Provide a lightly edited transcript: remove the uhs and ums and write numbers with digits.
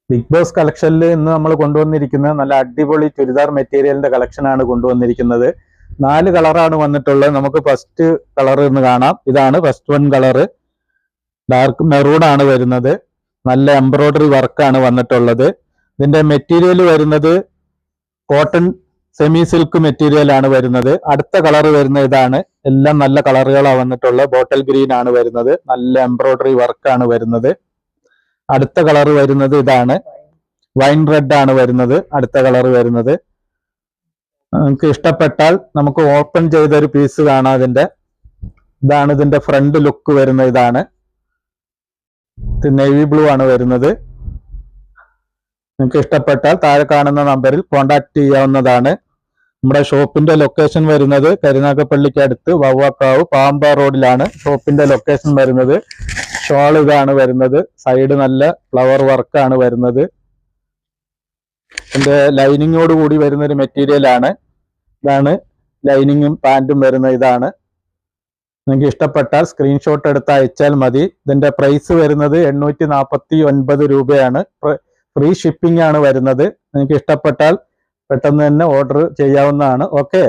Big boss കളക്ഷനിൽ ഇന്ന് നമ്മൾ കൊണ്ടുവന്നിരിക്കുന്നത് നല്ല അടിപൊളി ചുരിദാർ മെറ്റീരിയലിന്റെ കളക്ഷനാണ് കൊണ്ടുവന്നിരിക്കുന്നത്. 4 കളറാണ് വന്നിട്ടുള്ളത്. നമുക്ക് ഫസ്റ്റ് കളർ എന്ന് കാണാം. ഇതാണ് first one colour. Dark maroon ആണ് വരുന്നത്. നല്ല എംബ്രോയിഡറി വർക്കാണ് വന്നിട്ടുള്ളത്. ഇതിന്റെ മെറ്റീരിയൽ വരുന്നത് കോട്ടൺ സെമി സിൽക്ക് മെറ്റീരിയൽ ആണ് വരുന്നത്. അടുത്ത കളർ വരുന്നത് ഇതാണ്. എല്ലാം നല്ല കളറുകളാണ് വന്നിട്ടുള്ളത്. ബോട്ടൽ ഗ്രീൻ ആണ് വരുന്നത്. നല്ല എംബ്രോയിഡറി വർക്കാണ് വരുന്നത്. അടുത്ത കളർ വരുന്നത് ഇതാണ്. വൈൻ റെഡ് ആണ് വരുന്നത്. അടുത്ത കളർ വരുന്നത് നിങ്ങൾക്ക് ഇഷ്ടപ്പെട്ടാൽ നമുക്ക് ഓപ്പൺ ചെയ്തൊരു പീസ് കാണാം. ഇതാണ് ഇതിന്റെ ഫ്രണ്ട് ലുക്ക് വരുന്നത്. ഇതാണ് ഇത് നേവി ബ്ലൂ ആണ് വരുന്നത്. നിങ്ങൾക്ക് ഇഷ്ടപ്പെട്ടാൽ താഴെ കാണുന്ന നമ്പറിൽ കോൺടാക്ട് ചെയ്യാവുന്നതാണ്. നമ്മുടെ ഷോപ്പിന്റെ ലൊക്കേഷൻ വരുന്നത് കരുനാഗപ്പള്ളിക്ക് അടുത്ത് വവ്വാക്കാവ് പാമ്പ റോഡിലാണ് ഷോപ്പിന്റെ ലൊക്കേഷൻ വരുന്നത്. ഷോൾ ഇതാണ് വരുന്നത്. സൈഡ് നല്ല ഫ്ലവർ വർക്കാണ് വരുന്നത്. ഇതിന്റെ ലൈനിങ്ങോട് കൂടി വരുന്ന ഒരു മെറ്റീരിയൽ ആണ്. ഇതാണ് ലൈനിങ്ങും പാൻറ്റും വരുന്നത്. ഇതാണ് നിങ്ങൾക്ക് ഇഷ്ടപ്പെട്ടാൽ സ്ക്രീൻഷോട്ട് എടുത്ത് അയച്ചാൽ മതി. ഇതിന്റെ പ്രൈസ് വരുന്നത് 849 രൂപയാണ്. ഫ്രീ ഷിപ്പിംഗ് ആണ് വരുന്നത്. നിങ്ങൾക്ക് ഇഷ്ടപ്പെട്ടാൽ പെട്ടെന്ന് തന്നെ ഓർഡർ ചെയ്യാവുന്നതാണ്. ഓക്കെ.